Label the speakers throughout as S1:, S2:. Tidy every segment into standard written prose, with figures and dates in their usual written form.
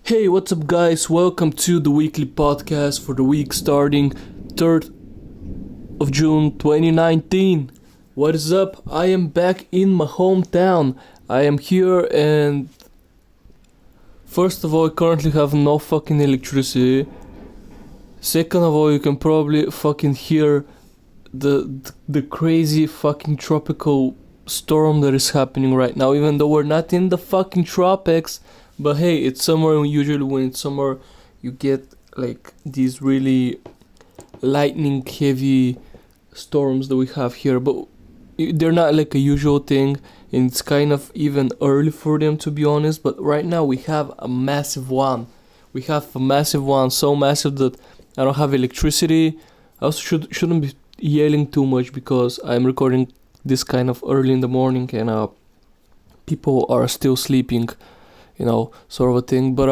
S1: Hey, what's up, guys? Welcome to the weekly podcast for the week starting 3rd of June 2019. What is up? I am back in my hometown. I am here, and first of all, I currently have no fucking electricity. Second of all, you can probably fucking hear the crazy fucking tropical storm that is happening right now, even though we're not in the fucking tropics. But hey, it's summer, and usually when it's summer, you get like these really lightning heavy storms that we have here. But they're not like a usual thing, and it's kind of even early for them, to be honest. But right now we have a massive one. We have a massive one, so massive that I don't have electricity. I also shouldn't be yelling too much because I'm recording this kind of early in the morning, and people are still sleeping, sort of a thing. But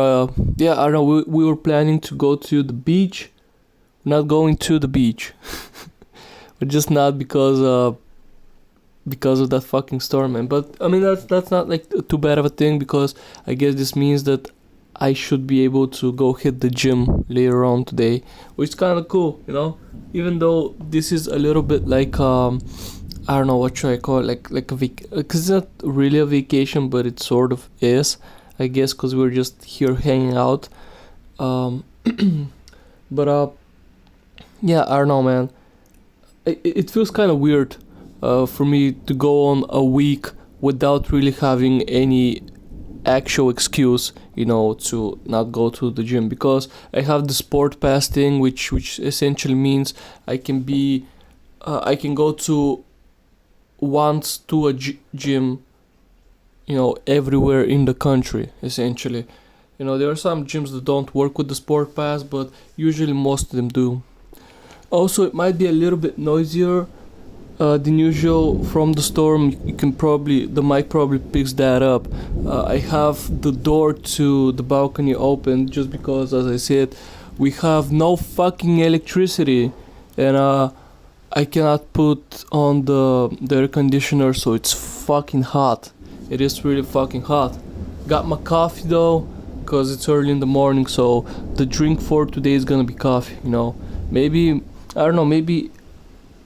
S1: yeah, I don't know. We were planning to go to the beach. We're not going to the beach. We're just not because of that fucking storm, man. But I mean, that's not like too bad of a thing, because I guess this means that I should be able to go hit the gym later on today, which is kind of cool, Even though this is a little bit like I don't know, what should I call it, like a because it's not really a vacation, but it sort of is, I guess, because we're just here hanging out. But yeah, I don't know, man. It feels kind of weird for me to go on a week without really having any actual excuse, to not go to the gym, because I have the sport pass thing, which essentially means I can go to once to a gym, everywhere in the country, essentially. There are some gyms that don't work with the sport pass, but usually most of them do. Also, it might be a little bit noisier than usual from the storm. The mic probably picks that up. I have the door to the balcony open just because, as I said, we have no fucking electricity, and I cannot put on the air conditioner, so it's fucking hot. It is really fucking hot. Got my coffee though, because it's early in the morning, so the drink for today is gonna be coffee. Maybe, I don't know, maybe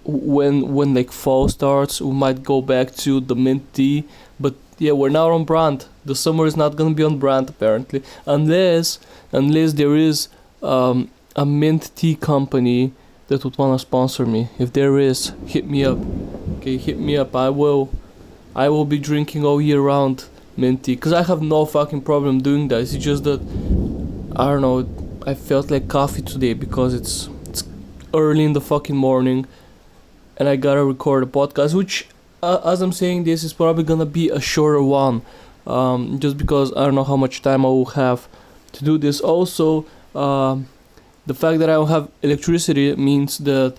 S1: when like fall starts, we might go back to the mint tea. But yeah, we're not on brand. The summer is not gonna be on brand, apparently, unless there is a mint tea company that would wanna sponsor me. If there is, hit me up. Okay, hit me up. I will be drinking all year round mint tea, because I have no fucking problem doing that. It's just that, I don't know, I felt like coffee today because it's early in the fucking morning, and I gotta record a podcast, which, as I'm saying this, is probably gonna be a shorter one, just because I don't know how much time I will have to do this. Also, the fact that I don't have electricity means that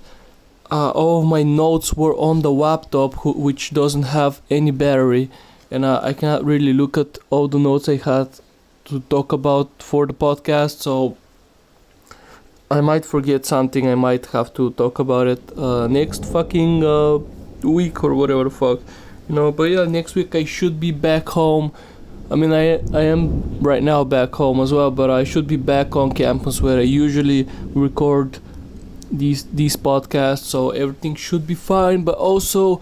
S1: all of my notes were on the laptop, which doesn't have any battery, and I cannot really look at all the notes I had to talk about for the podcast, so I might forget something. I might have to talk about it next fucking week or whatever the fuck, But yeah, next week I should be back home. I mean, I am right now back home as well, but I should be back on campus where I usually record these podcasts, so everything should be fine. But also,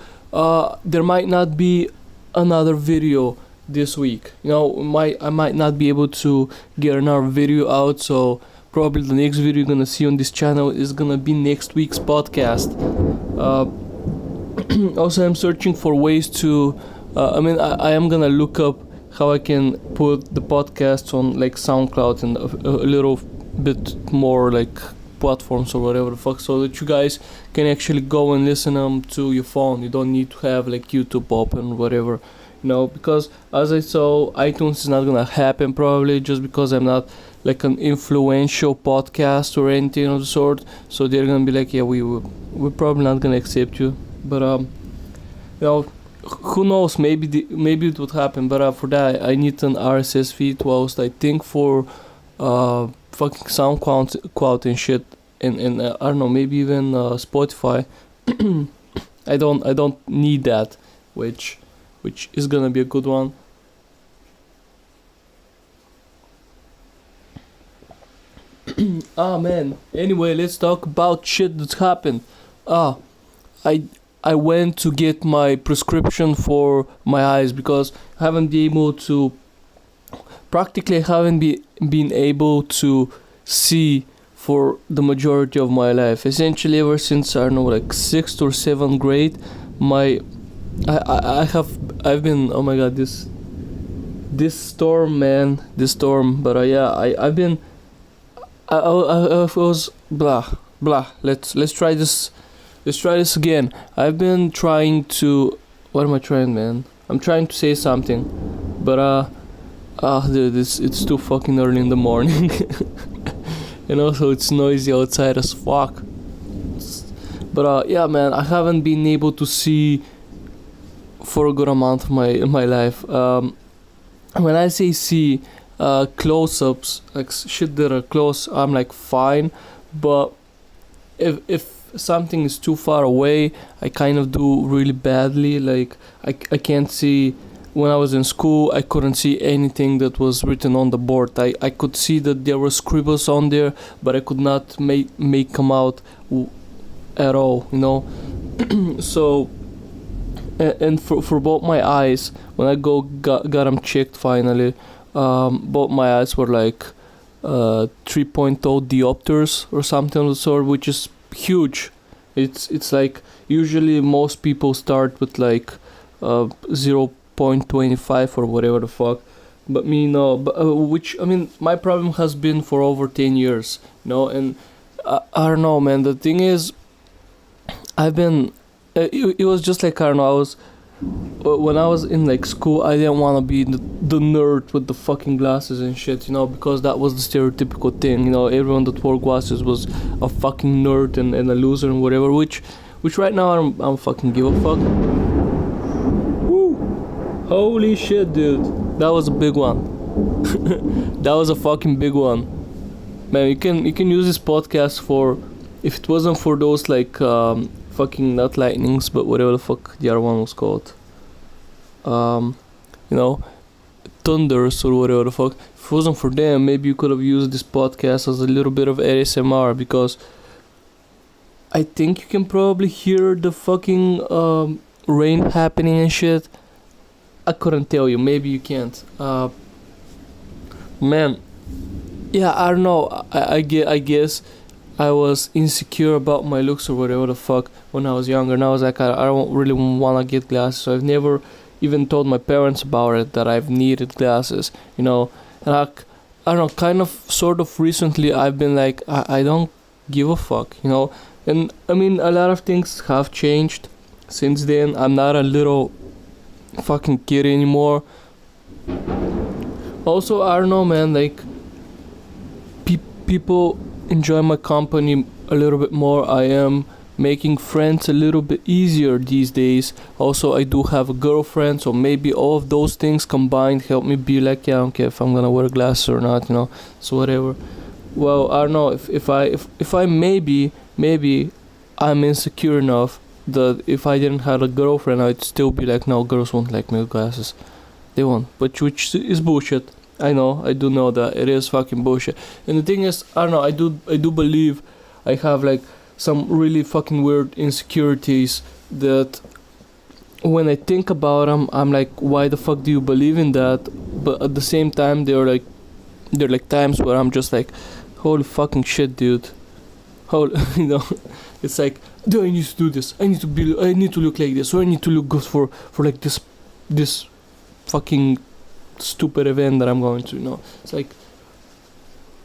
S1: there might not be another video this week. I might not be able to get another video out, so probably the next video you're gonna see on this channel is gonna be next week's podcast. Also, I'm searching for ways to. I am gonna look up how I can put the podcasts on like SoundCloud and a little bit more like platforms or whatever the fuck, so that you guys can actually go and listen them to your phone. You don't need to have like YouTube open or whatever, because as I saw, iTunes is not gonna happen probably, just because I'm not like an influential podcast or anything of the sort. So they're gonna be like, yeah, we're probably not gonna accept you. But who knows? Maybe it would happen. But for that, I need an RSS feed to host. I think for fucking SoundCloud and shit, and I don't know, maybe even Spotify. I don't need that, which is gonna be a good one. Ah man. Anyway, let's talk about shit that's happened. Ah, I I went to get my prescription for my eyes because I haven't been able to practically I haven't been able to see for the majority of my life. Essentially, ever since I don't know, like sixth or seventh grade, my I've been, oh my god, this storm, man, this storm. But yeah, I've been I was blah blah. Let's try this. Let's try this again. I've been trying to. What am I trying, man? I'm trying to say something, but dude, it's too fucking early in the morning, and also it's noisy outside as fuck. But yeah, man, I haven't been able to see for a good amount of my life. When I say see, close-ups, like shit that are close, I'm like fine, but if something is too far away, I kind of do really badly. Like I can't see. When I was in school, I couldn't see anything that was written on the board. I could see that there were scribbles on there, but I could not make them out at all, you know. So and for both my eyes, when I got them checked finally, both my eyes were like 3.0 diopters or something of the sort, which is huge. It's like usually most people start with like 0.25 or whatever the fuck, but me no. But which I mean, my problem has been for over 10 years, you know. And I don't know, man. The thing is, I've been. It was just like I don't know. I was when I was in like school, I didn't want to be the nerd with the fucking glasses and shit, you know, because that was the stereotypical thing, you know. Everyone that wore glasses was a fucking nerd and a loser and whatever. Which right now I'm fucking give a fuck. Woo! Holy shit, dude, that was a big one. That was a fucking big one, man. You can use this podcast for, if it wasn't for those like fucking not lightnings, but whatever the fuck the other one was called, you know, thunders or whatever the fuck. If it wasn't for them, maybe you could have used this podcast as a little bit of ASMR, because I think you can probably hear the fucking rain happening and shit. I couldn't tell you, maybe you can't. Man, yeah, I don't know. I guess I was insecure about my looks or whatever the fuck when I was younger, and I was like, I don't really want to get glasses. So I've never even told my parents about it, that I've needed glasses, you know. And I don't know, kind of, sort of recently, I've been like, I don't give a fuck, you know. And I mean, a lot of things have changed since then. I'm not a little fucking kid anymore. Also, I don't know, man, like, people enjoy my company a little bit more. I am making friends a little bit easier these days. Also, I do have a girlfriend, so maybe all of those things combined help me be like, yeah, I don't care if I'm gonna wear glasses or not, you know. So whatever. Well, I don't know, if I maybe I'm insecure enough that if I didn't have a girlfriend, I'd still be like, no, girls won't like me with glasses. They won't. But which is bullshit. I know, I do know that it is fucking bullshit. And the thing is, I don't know, I do believe I have like some really fucking weird insecurities that when I think about them, I'm like, why the fuck do you believe in that? But at the same time, they're like times where I'm just like, holy fucking shit, dude. You know, it's like, do I need to do this? I need to look like this, or I need to look good for like this fucking stupid event that I'm going to, you know. It's like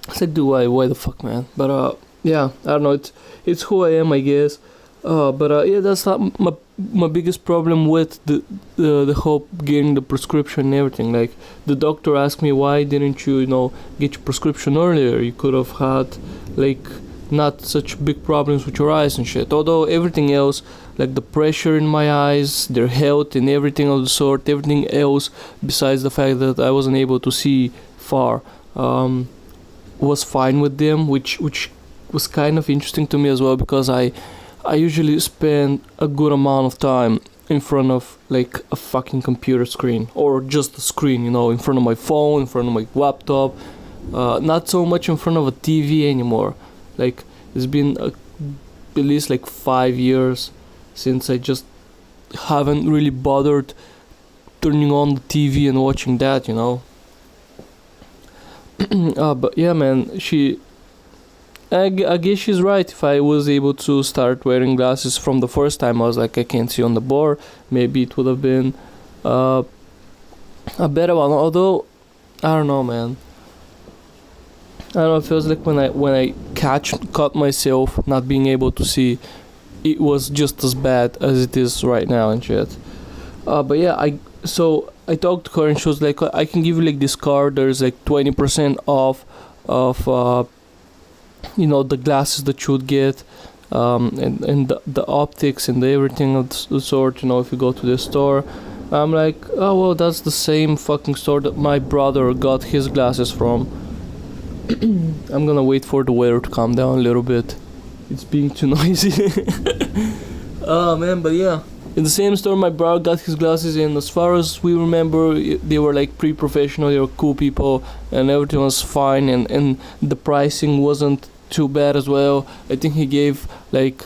S1: why the fuck, man? But yeah, I don't know, it's who I am, I guess. But yeah, that's not my biggest problem with the whole getting the prescription and everything. Like, the doctor asked me, why didn't you, you know, get your prescription earlier? You could have had like not such big problems with your eyes and shit. Although everything else, like the pressure in my eyes, their health and everything of the sort, everything else besides the fact that I wasn't able to see far, was fine with them, which was kind of interesting to me as well, because I usually spend a good amount of time in front of like a fucking computer screen, or just a screen, you know, in front of my phone, in front of my laptop, not so much in front of a TV anymore. Like it's been at least like 5 years since I just haven't really bothered turning on the TV and watching that, you know. But yeah, man, I guess she's right. If I was able to start wearing glasses from the first time, I was like, I can't see on the board. Maybe it would have been uh, a better one. Although, I don't know, man. I don't know. It feels like when I caught myself not being able to see, it was just as bad as it is right now and shit. But yeah, I talked to her and she was like, I can give you like this card. There's like 20% off of the glasses that you would get, and the optics and the everything of the sort. If you go to the store, I'm like, oh well, that's the same fucking store that my brother got his glasses from. I'm gonna wait for the weather to calm down a little bit. It's being too noisy. Oh man, but yeah. In the same store my brother got his glasses in. As far as we remember, they were like pre-professional, they were cool people, and everything was fine, and the pricing wasn't too bad as well. I think he gave like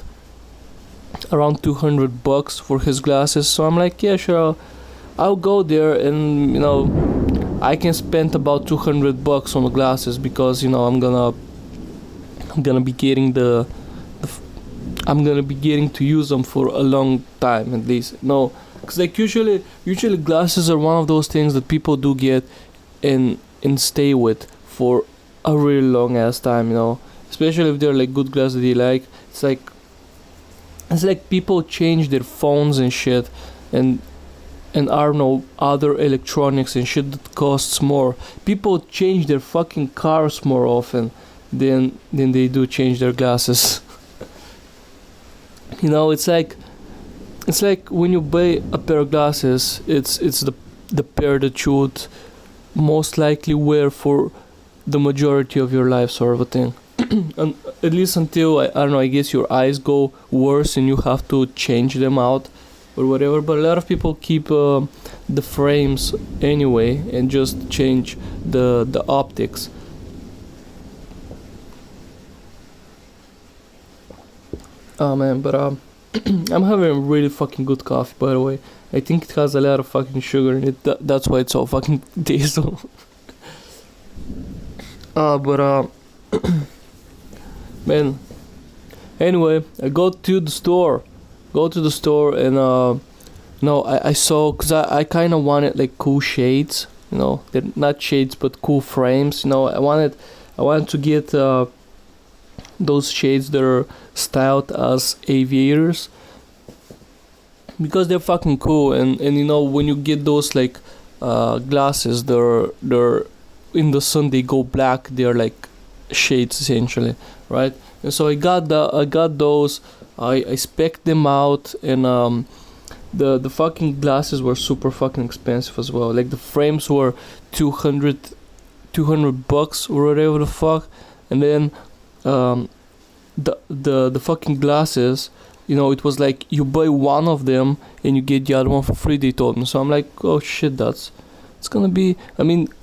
S1: around $200 for his glasses, so I'm like, yeah, sure, I'll go there, and I can spend about $200 on the glasses because I'm gonna be getting I'm gonna be getting to use them for a long time at least. No, because like usually glasses are one of those things that people do get and stay with for a really long ass time. Especially if they're like good glasses that you like. It's like people change their phones and shit, and I don't know, other electronics and shit that costs more. People change their fucking cars more often than they do change their glasses. It's like when you buy a pair of glasses, it's the pair that you would most likely wear for the majority of your life, sort of a thing. And at least until I don't know, I guess your eyes go worse and you have to change them out or whatever. But a lot of people keep the frames anyway and just change the optics. Oh man, but I'm having a really fucking good coffee, by the way. I think it has a lot of fucking sugar in it. That's why it's so fucking tasty. But man. Anyway, I go to the store. And no, I saw, cause I kind of wanted like cool shades. They're not shades but cool frames. I wanted to get those shades that are styled as aviators because they're fucking cool, and when you get those like glasses, they're in the sun, they go black, they're like shades essentially, right? And so I got those. I spec'd them out, and the fucking glasses were super fucking expensive as well. Like the frames were $200 or whatever the fuck, and then the fucking glasses, it was like you buy one of them and you get the other one for free, they told me. So I'm like, oh shit, it's gonna be,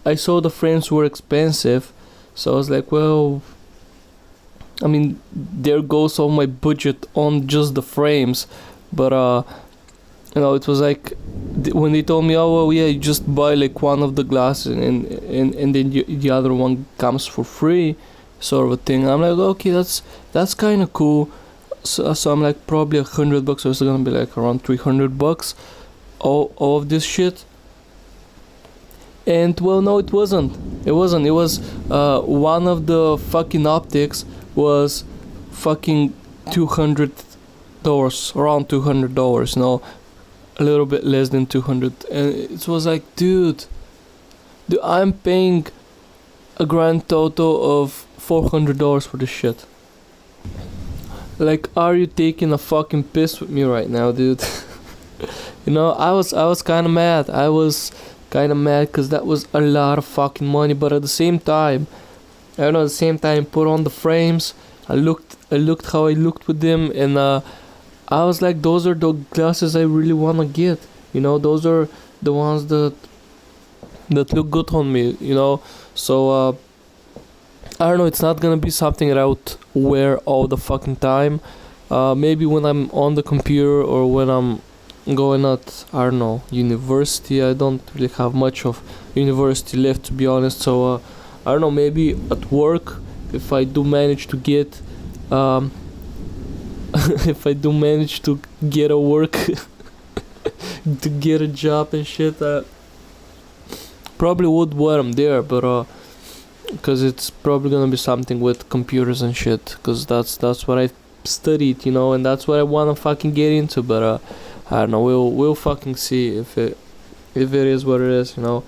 S1: I saw the frames were expensive, so I was like, well, there goes all my budget on just the frames. But it was like when they told me, oh well, yeah, you just buy like one of the glasses and then the other one comes for free, sort of a thing. I'm like, okay, that's kind of cool. So I'm like, probably $100, so it's gonna be like around $300, all of this shit. And well, no, it wasn't. It was one of the fucking optics was fucking $200, around $200, a little bit less than 200, and it was like, dude, I'm paying a grand total of $400 for this shit. Like, are you taking a fucking piss with me right now, dude? I was kind of mad. I was kind of mad because that was a lot of fucking money. But at the same time, put on the frames. I looked how I looked with them, and I was like, those are the glasses I really wanna get. Those are the ones that look good on me. So I don't know. It's not gonna be something that I would wear all the fucking time. Maybe when I'm on the computer or when I'm going at, I don't know, university. I don't really have much of university left, to be honest. So I don't know. Maybe at work, if I do manage to get, um, if I do manage to get a work, to get a job and shit, I probably would wear them there, but because it's probably gonna be something with computers and shit, because that's what I studied, and that's what I wanna fucking get into. But I don't know. We'll fucking see if it is what it is. I don't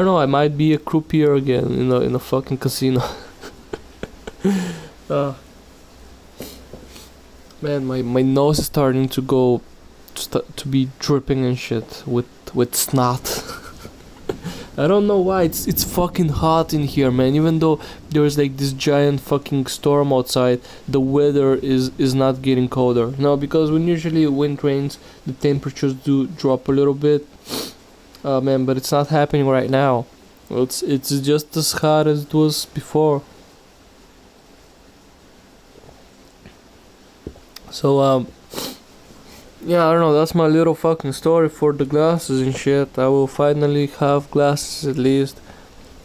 S1: know. I might be a croupier again, in a fucking casino. uh, Man, my nose is starting to go to be dripping and shit with snot. I don't know why. It's fucking hot in here, man. Even though there's like this giant fucking storm outside, the weather is not getting colder. No, because when usually wind rains, the temperatures do drop a little bit. Man, but it's not happening right now. It's just as hot as it was before. So yeah, I don't know. That's my little fucking story for the glasses and shit. I will finally have glasses at least.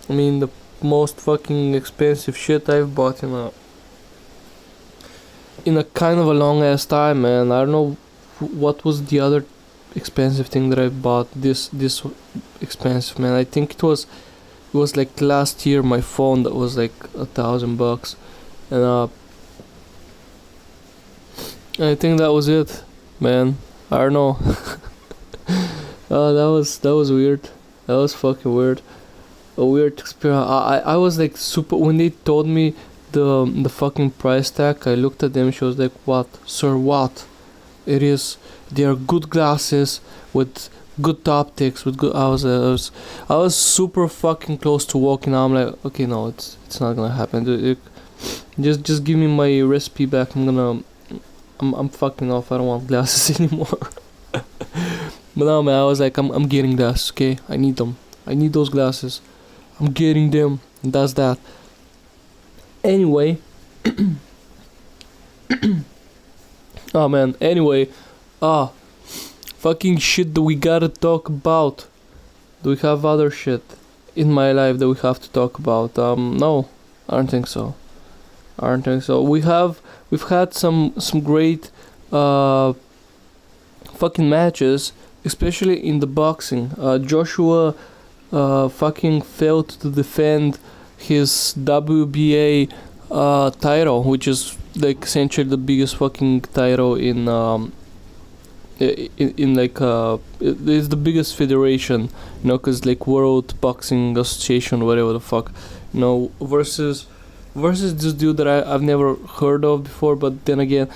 S1: I mean, the most fucking expensive shit I've bought in a kind of a long ass time, man. I don't know what was the other expensive thing that I bought. This expensive, man. I think it was like last year my phone that was like $1,000, and I think that was it, man. I don't know. That was weird. That was fucking weird. A weird experience. I was like super when they told me the fucking price tag. I looked at them. She was like, "What, sir? What? It is. They are good glasses with good optics. With good." I was super fucking close to walking out. I'm like, okay, no, it's not gonna happen. Just give me my recipe back. I'm fucking off. I don't want glasses anymore. But no, man, I was like, I'm getting glasses. Okay, I need them. I need those glasses. I'm getting them. And that's that. Anyway. Oh man. Anyway. Fucking shit that we gotta talk about. Do we have other shit in my life that we have to talk about? No, I don't think so. We've had some great fucking matches, especially in the boxing. Joshua fucking failed to defend his WBA title, which is like essentially the biggest fucking title in like it's the biggest federation, because like World Boxing Association, whatever the fuck, versus this dude that I've never heard of before. But then again,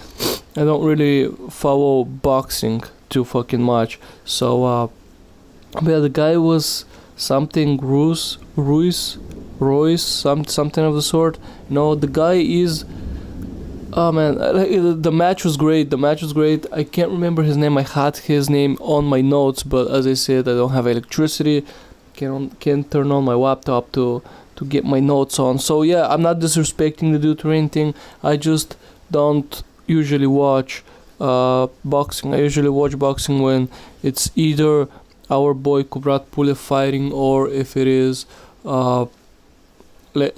S1: I don't really follow boxing too fucking much. So but yeah, the guy was something Ruiz, something of the sort. No, the guy is. Oh man, the match was great. I can't remember his name. I had his name on my notes, but as I said, I don't have electricity. Can't turn on my laptop to get my notes on. So yeah, I'm not disrespecting the dude or anything. I just don't usually watch boxing. I usually watch boxing when it's either our boy Kubrat Pulev fighting, or if it is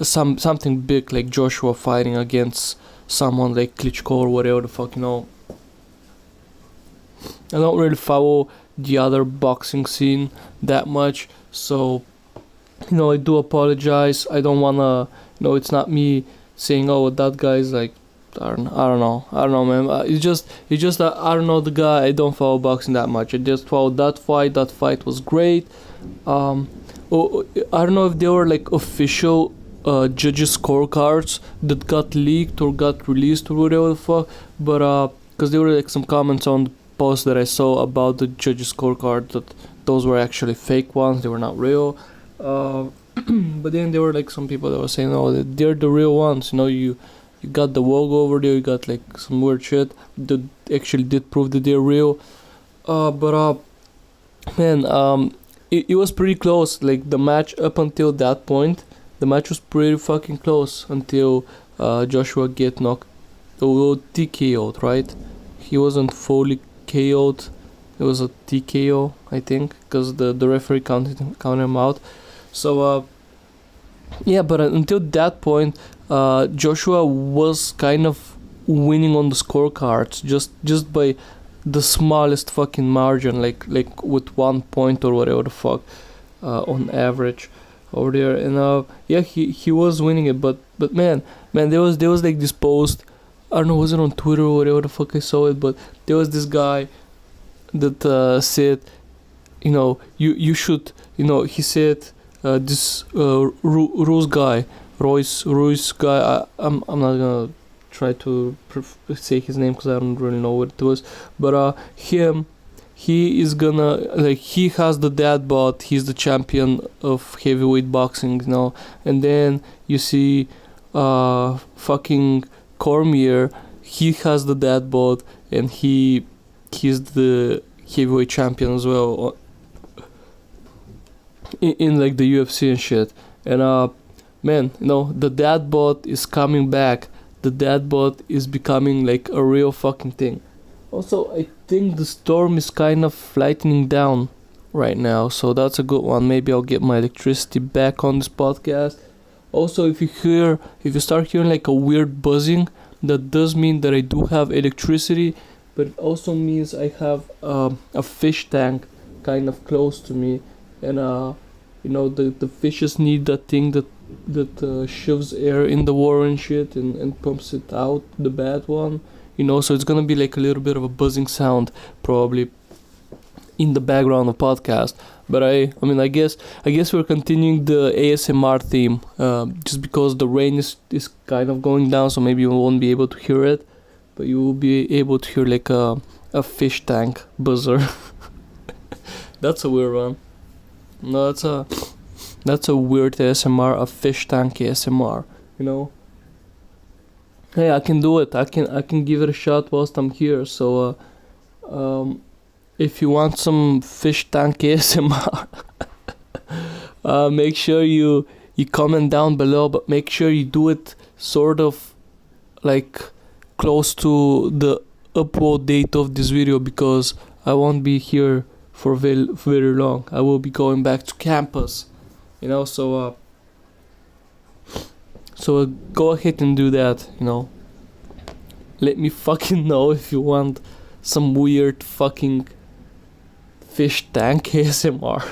S1: something big like Joshua fighting against someone like Klitschko or whatever the fuck, I don't really follow the other boxing scene that much, so I do apologize. I don't wanna, it's not me saying, oh, that guy's like, I don't know, man. It's just that I don't know the guy. I don't follow boxing that much. I just followed that fight. That fight was great. I don't know if they were like official judges scorecards that got leaked or got released or whatever the fuck, but because there were like some comments on the post that I saw about the judges scorecard that those were actually fake ones, they were not real. But then there were like some people that were saying, oh, they're the real ones. You got the logo over there, you got like some weird shit that actually did prove that they're real. But man, it was pretty close. Like the match up until that point, the match was pretty fucking close until Joshua get knocked, TKO'd, right? He wasn't fully KO'd. It was a TKO, I think, because the referee counted him out. So yeah, but until that point, Joshua was kind of winning on the scorecards just by the smallest fucking margin, like with 1 point or whatever the fuck, on average over there. And yeah, he was winning it, but man, there was like this post. I don't know, was it on Twitter or whatever the fuck I saw it, but there was this guy that said, you should, he said, this Royce guy, I'm not gonna try to say his name because I don't really know what it was, but he is gonna, like, he has the dad bod, he's the champion of heavyweight boxing, and then you see fucking Cormier, he has the dad bod, and he's the heavyweight champion as well, in like the UFC and shit. And man, the dad bod is coming back. The dad bod is becoming like a real fucking thing. Also, I think the storm is kind of lightening down right now, so that's a good one. Maybe I'll get my electricity back on this podcast. Also, if you start hearing like a weird buzzing, that does mean that I do have electricity, but it also means I have a fish tank kind of close to me, and the fishes need that thing that shoves air in the water and shit, and pumps it out, the bad one, so it's gonna be like a little bit of a buzzing sound probably in the background of podcast. But I mean, I guess we're continuing the ASMR theme, just because the rain is kind of going down, so maybe you won't be able to hear it, but you will be able to hear like a fish tank buzzer. That's a weird one. No, that's a weird ASMR, a fish tank ASMR, Hey, I can do it. I can give it a shot whilst I'm here. So if you want some fish tank ASMR, make sure you comment down below, but make sure you do it sort of like close to the upload date of this video, because I won't be here for very, very long. I will be going back to campus, so go ahead and do that, Let me fucking know if you want some weird fucking fish tank ASMR.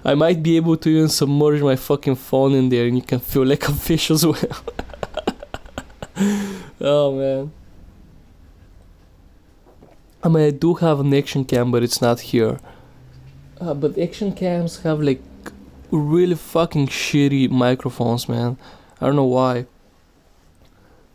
S1: I might be able to even submerge my fucking phone in there and you can feel like a fish as well. Oh man. I mean, I do have an action cam, but it's not here. But action cams have like really fucking shitty microphones, man. I don't know why.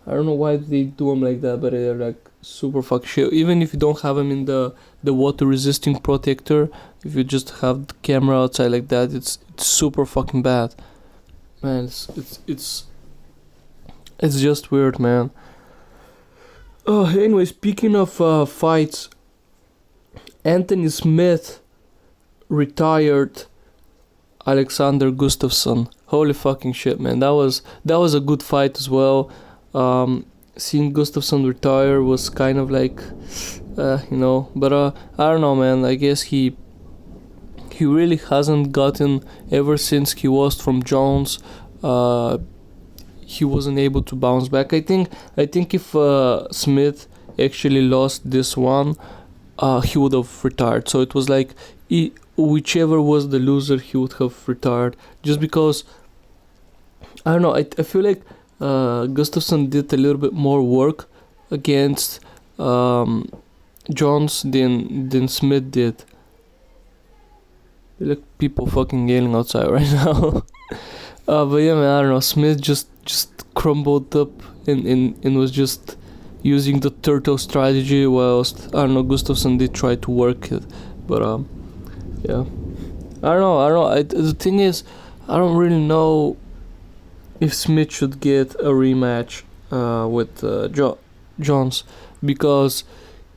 S1: I don't know why they do them like that, but they're like super fucking shit. Even if you don't have them in the water resisting protector, if you just have the camera outside like that, it's super fucking bad. Man, it's just weird, man. Oh, anyway, speaking of fights, Anthony Smith retired Alexander Gustafsson. Holy fucking shit, man. That was a good fight as well. Seeing Gustafsson retire was kind of like, but I don't know, man. I guess he really hasn't gotten, ever since he lost from Jones, he wasn't able to bounce back. I think if Smith actually lost this one, he would have retired. So it was like whichever was the loser, he would have retired. Just because, I don't know, I feel like Gustafsson did a little bit more work against Jones than Smith did. Like people fucking yelling outside right now. But yeah, man, I don't know. Smith just crumbled up and was just using the turtle strategy, whilst I don't know, Gustafsson did try to work it, but yeah, I don't know. The thing is, I don't really know if Smith should get a rematch with Jones, because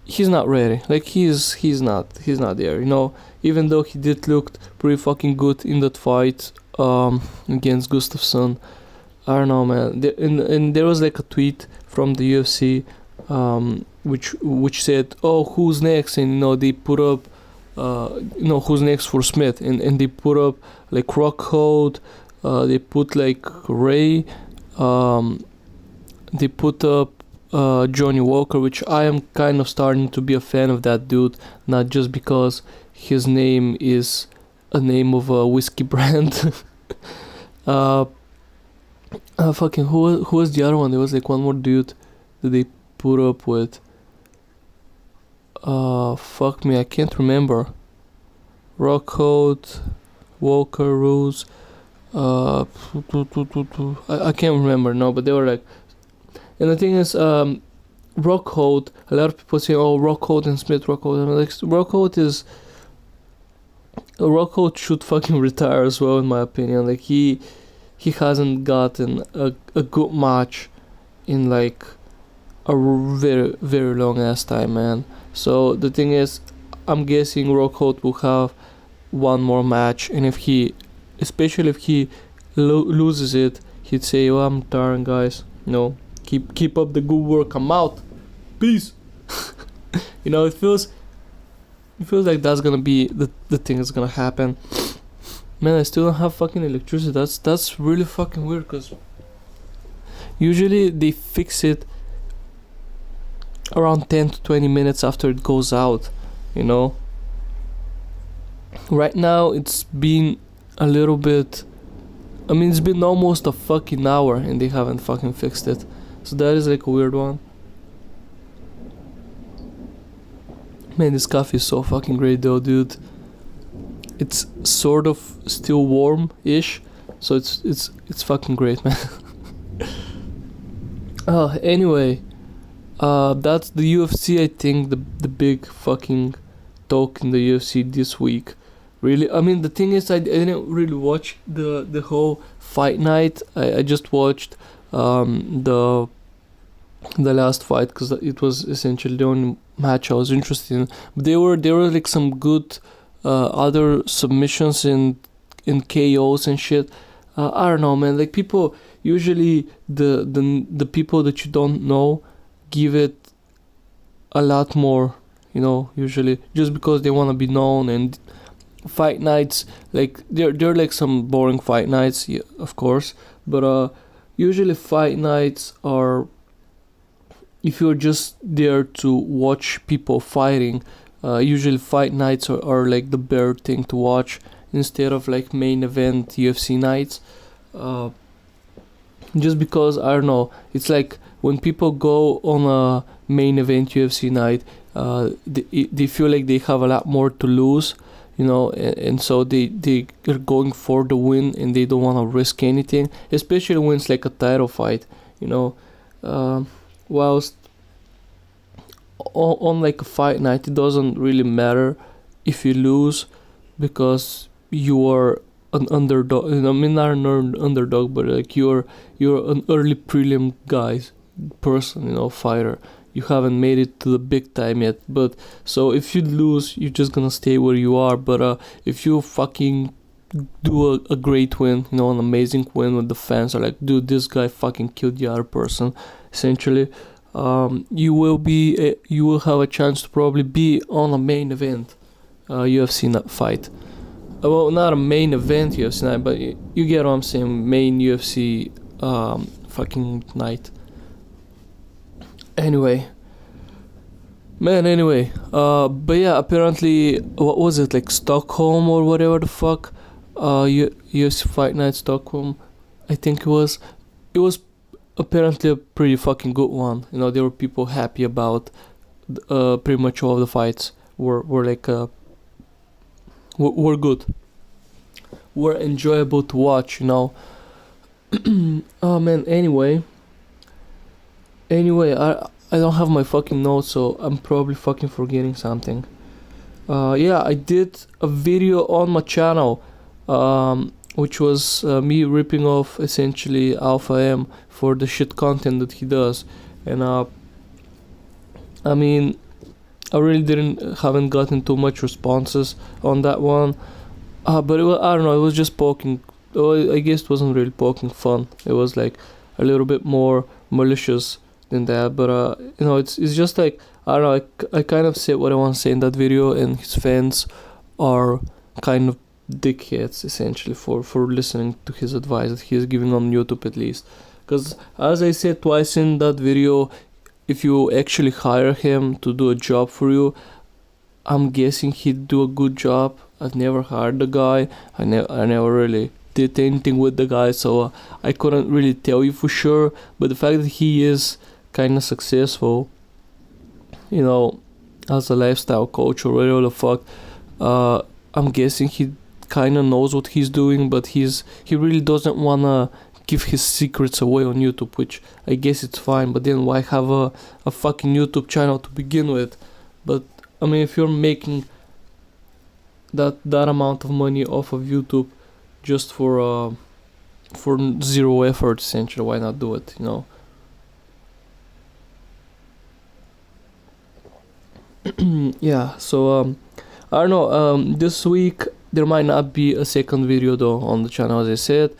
S1: he's not ready. Like he's not there. Even though he did look pretty fucking good in that fight against Gustafsson. I don't know, man. And there was like a tweet from the UFC, which said, "Oh, who's next?" And they put up, who's next for Smith, and they put up like Rockhold, they put like Ray, they put up Johnny Walker, which I am kind of starting to be a fan of that dude, not just because his name is a name of a whiskey brand. uh, Fucking who was the other one? There was like one more dude that they put up with. Fuck me, I can't remember. Rockhold, Walker, Rose. I can't remember, no, but they were like. And the thing is, Rockhold. A lot of people say, "Oh, Rockhold and Smith, Rockhold." And like, Rockhold should fucking retire as well, in my opinion. Like he hasn't gotten a good match in like a very very long ass time, man. So the thing is, I'm guessing Rockhold will have one more match, and especially if he loses it, he'd say, "Oh, I'm tired, guys. Keep up the good work. I'm out. Peace." It feels like that's gonna be the thing that's gonna happen. Man, I still don't have fucking electricity. That's really fucking weird, because usually they fix it around 10 to 20 minutes after it goes out. Right now it's been a little bit. It's been almost a fucking hour and they haven't fucking fixed it. So that is like a weird one. Man, this coffee is so fucking great though, dude. It's sort of still warm-ish, so it's fucking great, man. Anyway, that's the UFC. I think the big fucking talk in the UFC this week. Really, the thing is, I didn't really watch the whole fight night. I just watched the last fight, because it was essentially the only match I was interested in. But there were like some good other submissions in KOs and shit. I don't know, man. Like, people usually, the people that you don't know give it a lot more, usually just because they want to be known. And fight nights, like, they're like some boring fight nights, yeah, of course, but usually fight nights are, if you're just there to watch people fighting, usually fight nights are like the better thing to watch instead of like main event UFC nights. Just because, I don't know, it's like when people go on a main event UFC night, they feel like they have a lot more to lose, and so they are going for the win and they don't want to risk anything, especially when it's like a title fight, whilst on like a fight night, it doesn't really matter if you lose, because you are an underdog. Not an underdog, but like you're an early prelim person, fighter. You haven't made it to the big time yet, but so if you lose, you're just gonna stay where you are. But if you fucking do a great win, an amazing win, with the fans are like, dude, this guy fucking killed the other person, essentially, you will have a chance to probably be on a main event UFC fight. Well, not a main event UFC night, but you get what I'm saying, main UFC fucking night. Anyway, but yeah, apparently, what was it, like Stockholm or whatever the fuck, UFC Fight Night Stockholm, I think it was apparently a pretty fucking good one. There were people happy about pretty much all of the fights were like were good, were enjoyable to watch. Oh man, Anyway, I don't have my fucking notes, so I'm probably fucking forgetting something. Yeah, I did a video on my channel, which was me ripping off essentially Alpha M for the shit content that he does. And I really didn't haven't gotten too much responses on that one. But I don't know. It was just poking. Well, I guess it wasn't really poking fun. It was like a little bit more malicious than that. But it's just like I don't know. I kind of said what I want to say in that video, and his fans are kind of dickheads essentially for listening to his advice that he is giving on YouTube at least. Because as I said twice in that video, if you actually hire him to do a job for you, I'm guessing he'd do a good job. I've never hired the guy. I never really did anything with the guy, so I couldn't really tell you for sure. But the fact that he is kind of successful, as a lifestyle coach or whatever the fuck, I'm guessing he kind of knows what he's doing, but he really doesn't wanna give his secrets away on YouTube, which I guess it's fine. But then why have a fucking YouTube channel to begin with? But I mean, if you're making that amount of money off of YouTube just for zero effort, essentially, why not do it? Yeah. So I don't know. This week there might not be a second video though on the channel, as I said.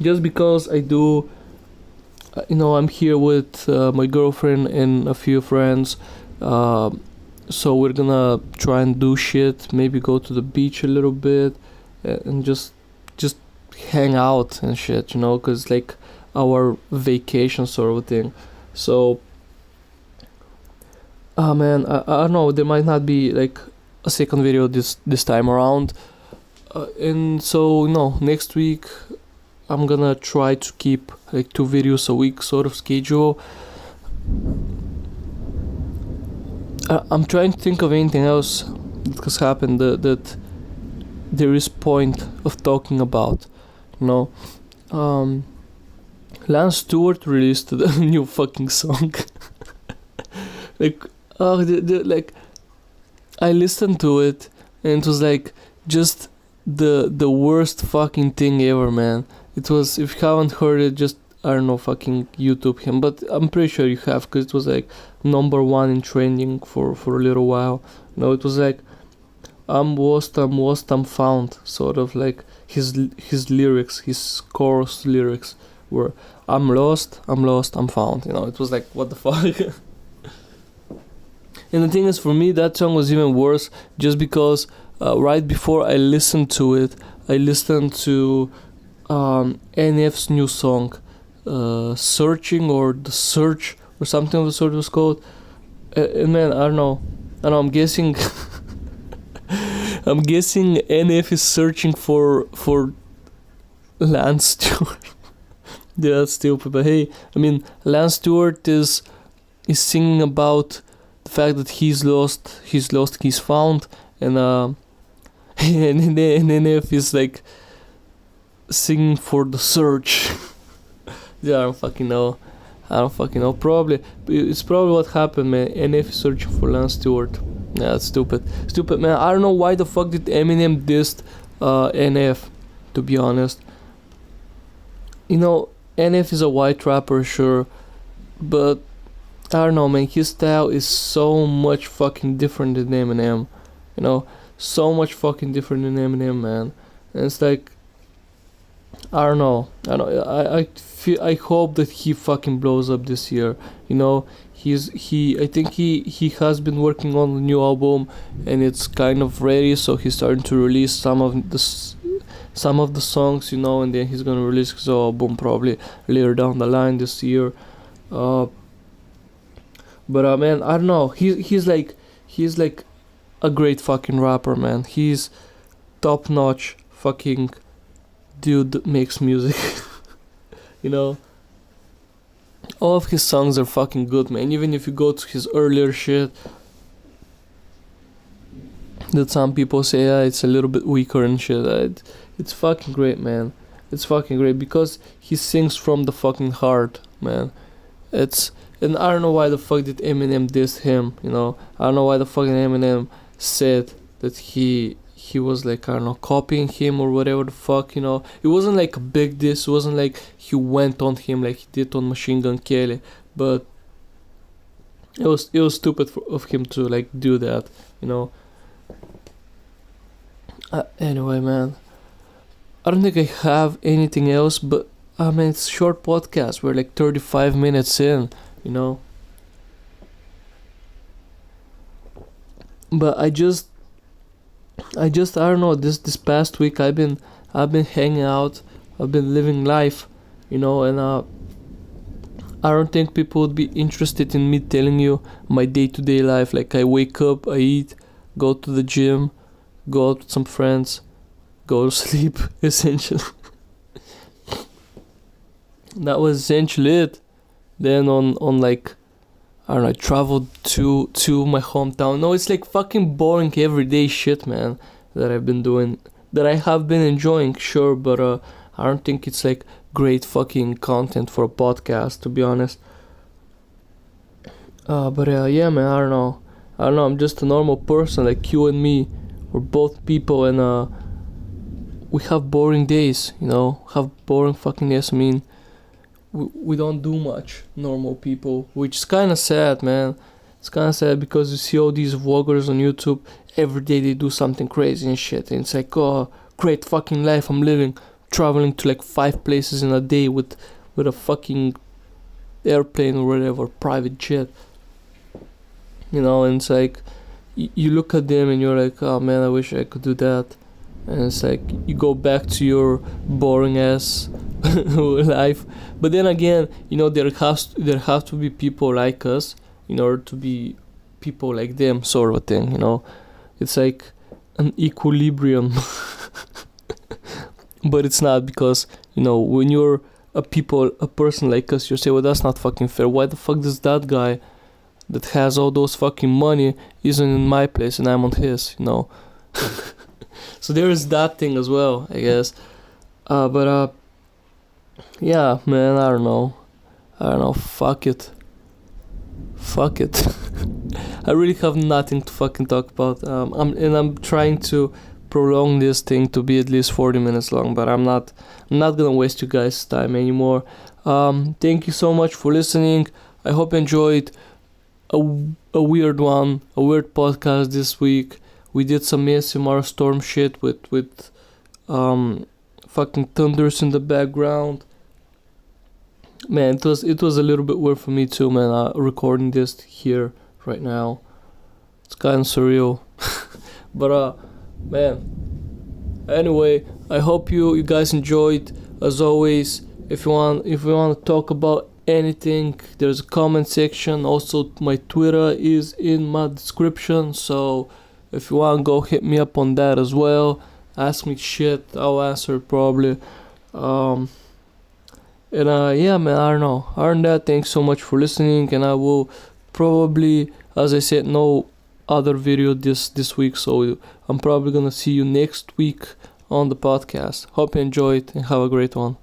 S1: Just because I do. I'm here with my girlfriend and a few friends. So we're gonna try and do shit, maybe go to the beach a little bit and just hang out and shit, cause like our vacation sort of thing. So man, I don't know, there might not be like a second video this time around. And so next week I'm gonna try to keep like 2 videos a week sort of schedule. I'm trying to think of anything else that has happened that there is point of talking about. Lance Stewart released a new fucking song. Like, like I listened to it and it was like just the worst fucking thing ever, man. It was, if you haven't heard it, just I don't know, fucking YouTube him, but I'm pretty sure you have, because it was like #1 in trending for a little while. It was like I'm lost, I'm found, sort of like his lyrics, his chorus lyrics were I'm lost, I'm found. It was like, what the fuck. And the thing is, for me, that song was even worse, just because right before I listened to it, I listened to NF's new song, Searching, or The Search, or something of the sort was called. And man, I don't know, I'm guessing I'm guessing NF is searching for Lance Stewart. Yeah, that's stupid, but hey, I mean, Lance Stewart is singing about the fact that he's lost, he's found, and and NF is like singing for The Search. Yeah, I don't fucking know. Probably it's probably what happened, man. NF is searching for Lance Stewart. Yeah, that's stupid, man. I don't know why the fuck did Eminem dissed NF. To be honest, NF is a white rapper, sure, but I don't know, man. His style is so much fucking different than Eminem. So much fucking different than Eminem, man. And it's like, I don't know. I hope that he fucking blows up this year. I think he has been working on the new album and it's kind of ready, so he's starting to release some of the songs, and then he's gonna release his album probably later down the line this year. But man, I don't know. He's like a great fucking rapper, man. He's top notch fucking dude that makes music. All of his songs are fucking good, man. Even if you go to his earlier shit that some people say it's a little bit weaker and shit, it's fucking great, man. It's fucking great because he sings from the fucking heart, man. And I don't know why the fuck did Eminem diss him, I don't know why the fucking Eminem said that he was like, I don't know, copying him or whatever the fuck, It wasn't like a big diss, it wasn't like he went on him like he did on Machine Gun Kelly, but it was stupid of him to like do that, you know. Anyway, man, I don't think I have anything else, but I mean, it's a short podcast. We're like 35 minutes in, you know. But I don't know. This past week, I've been hanging out. I've been living life, you know, and I don't think people would be interested in me telling you my day-to-day life. Like I wake up, I eat, go to the gym, go out with some friends, go to sleep. Essentially, that was essentially it. Then on like I don't know, I traveled to my hometown. No, it's like fucking boring everyday shit, man. That I've been doing, that I have been enjoying, sure, but I don't think it's like great fucking content for a podcast, to be honest. But yeah, man, I don't know. I'm just a normal person like you and me. We're both people, and we have boring days, you know. Have boring fucking days. I mean, we don't do much, normal people, which is kind of sad, man. It's kind of sad because you see all these vloggers on YouTube. Every day they do something crazy and shit, and it's like, oh, great fucking life I'm living, traveling to like 5 places in a day with a fucking airplane or whatever, private jet, you know. And it's like you look at them and you're like, oh man, I wish I could do that. And it's like you go back to your boring ass life. But then again, you know, there have to be people like us in order to be people like them, sort of thing, you know. It's like an equilibrium. But it's not, because, you know, when you're a person like us, you say, well, that's not fucking fair. Why the fuck does that guy that has all those fucking money isn't in my place and I'm on his, you know? So there is that thing as well, I guess. But yeah, man, I don't know. Fuck it. I really have nothing to fucking talk about. I'm trying to prolong this thing to be at least 40 minutes long, but I'm not gonna waste you guys' time anymore. Thank you so much for listening. I hope you enjoyed a weird podcast this week. We did some ASMR storm shit with fucking thunders in the background. Man, it was a little bit weird for me too, man. Recording this here right now, it's kind of surreal. But man. Anyway, I hope you guys enjoyed. As always, if you want to talk about anything, there's a comment section. Also, my Twitter is in my description, so if you want, go hit me up on that as well. Ask me shit, I'll answer probably. And yeah, man, I don't know. Other than that, thanks so much for listening, and I will probably, as I said, no other video this week, so I'm probably gonna see you next week on the podcast. Hope you enjoyed and have a great one.